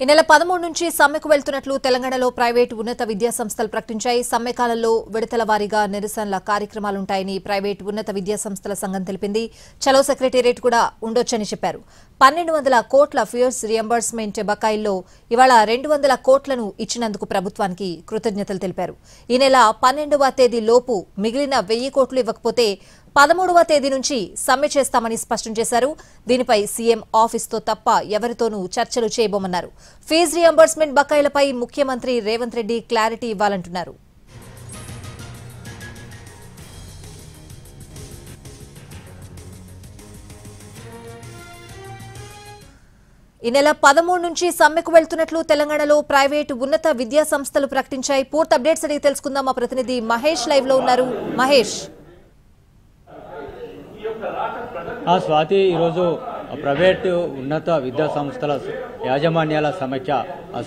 ఈ నెల 13 నుంచి సమ్మెకు వెళ్తున్నట్లు తెలంగాణలో ప్రైవేటు ఉన్నత విద్యా సంస్థలు ప్రకటించాయి. సమ్మె కాలంలో విడతల వారీగా నిరసనల కార్యక్రమాలుంటాయని ప్రైవేటు ఉన్నత విద్యా సంస్థల సంఘం తెలిపింది. చలో సెక్రటేరియట్ కూడా ఉండొచ్చని చెప్పారు. 1200 కోట్ల ఫీస్ రియంబర్స్మెంట్ బకాయిల్లో ఇవాళ 200 కోట్లను ఇచ్చినందుకు ప్రభుత్వానికి కృతజ్ఞతలు తెలిపారు. ఈ నెల 12వ తేదీ లోపు మిగిలిన 1000 కోట్లు ఇవ్వకపోతే 13వ తేదీ నుంచి సమ్మె చేస్తామని స్పష్టం చేశారు. దీనిపై సీఎం ఆఫీస్తో తప్ప ఎవరితోనూ చర్చలు చేయబోమన్నారు. ఫీజు రియంబర్స్మెంట్ బకాయిలపై ముఖ్యమంత్రి రేవంత్ రెడ్డి క్లారిటీ ఇవ్వాలంటున్నారు. ఈ నెల 13 నుంచి సమ్మెకు వెళ్తున్నట్లు తెలంగాణలో ప్రైవేటు ఉన్నత విద్యా సంస్థలు ప్రకటించాయి. పూర్తి అప్డేట్స్ అడిగి తెలుసుకుందాం. మా ప్రతినిధి మహేష్ లైవ్ లో ఉన్నారు. మహేష్, స్వాతి, ఈరోజు ప్రైవేటు ఉన్నత విద్యా సంస్థల యాజమాన్యాల సమైక్య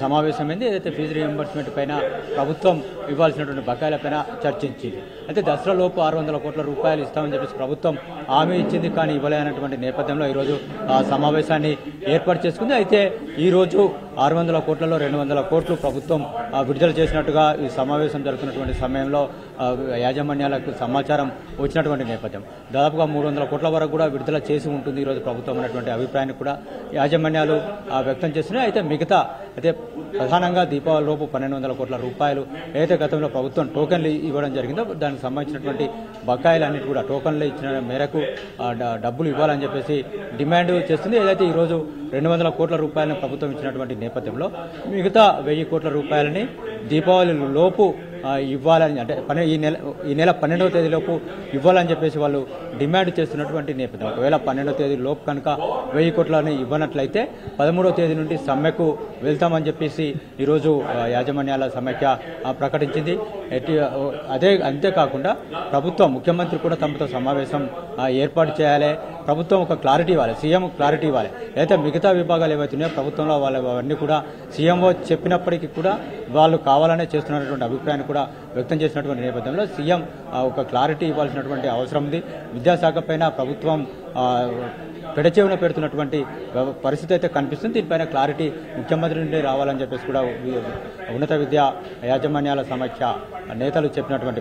సమావేశమైంది. ఏదైతే ఫీజు రియంబర్స్మెంట్ పైన ప్రభుత్వం ఇవ్వాల్సినటువంటి బకాయిలపైన చర్చించింది. అయితే దసరాలోపు 600 కోట్ల రూపాయలు ఇస్తామని చెప్పేసి ప్రభుత్వం హామీ ఇచ్చింది, కానీ ఇవ్వలేనటువంటి నేపథ్యంలో ఈరోజు సమావేశాన్ని ఏర్పాటు చేసుకుంది. అయితే ఈరోజు 600 కోట్లలో 200 కోట్లు ప్రభుత్వం విడుదల చేసినట్టుగా ఈ సమావేశం జరుగుతున్నటువంటి సమయంలో యాజమాన్యాలకు సమాచారం వచ్చినటువంటి నేపథ్యం. దాదాపుగా 300 కోట్ల వరకు కూడా విడుదల చేసి ఉంటుంది ఈరోజు ప్రభుత్వం అనేటువంటి అభిప్రాయాన్ని కూడా యాజమాన్యాలు వ్యక్తం చేస్తున్నాయి. అయితే మిగతా ప్రధానంగా దీపావళి లోపు 1200 కోట్ల రూపాయలు ఏదైతే గతంలో ప్రభుత్వం టోకెన్లు ఇవ్వడం జరిగిందో దానికి సంబంధించినటువంటి బకాయిలన్నిటి కూడా టోకెన్లు ఇచ్చిన మేరకు డబ్బులు ఇవ్వాలని చెప్పేసి డిమాండ్ చేస్తుంది. ఏదైతే ఈరోజు 200 కోట్ల రూపాయలను ప్రభుత్వం ఇచ్చినటువంటి నేపథ్యంలో మిగతా 1000 కోట్ల రూపాయలని దీపావళి లోపు ఇవ్వాలని, అంటే ఈ నెల 12వ తేదీలోపు ఇవ్వాలని చెప్పేసి వాళ్ళు డిమాండ్ చేస్తున్నటువంటి నేపథ్యం. ఒకవేళ 12వ తేదీ లోపు కనుక 1000 కోట్లని ఇవ్వనట్లయితే 13వ తేదీ నుండి సమ్మెకు వెళ్తామని చెప్పేసి ఈరోజు యాజమాన్యాల సమైక్య ప్రకటించింది. అంతేకాకుండా ప్రభుత్వం ముఖ్యమంత్రి కూడా తమతో సమావేశం ఏర్పాటు చేయాలి, ప్రభుత్వం ఒక క్లారిటీ ఇవ్వాలి, సీఎం క్లారిటీ ఇవ్వాలి. అయితే మిగతా విభాగాలు ఏవైతున్నాయో ప్రభుత్వంలో అవన్నీ కూడా సీఎంఓ చెప్పినప్పటికీ కూడా వాళ్ళు కావాలనే చేస్తున్నటువంటి అభిప్రాయాన్ని కూడా వ్యక్తం చేసినటువంటి నేపథ్యంలో సీఎం ఒక క్లారిటీ ఇవ్వాల్సినటువంటి అవసరం ఉంది. విద్యాశాఖ పైన ప్రభుత్వం పెడచెవిన పెడుతున్నటువంటి పరిస్థితి అయితే కనిపిస్తుంది. దీనిపైన క్లారిటీ ముఖ్యమంత్రి నుండి రావాలని చెప్పేసి కూడా ఉన్నత విద్యా యాజమాన్యాల సమైక్య నేతలు చెప్పినటువంటి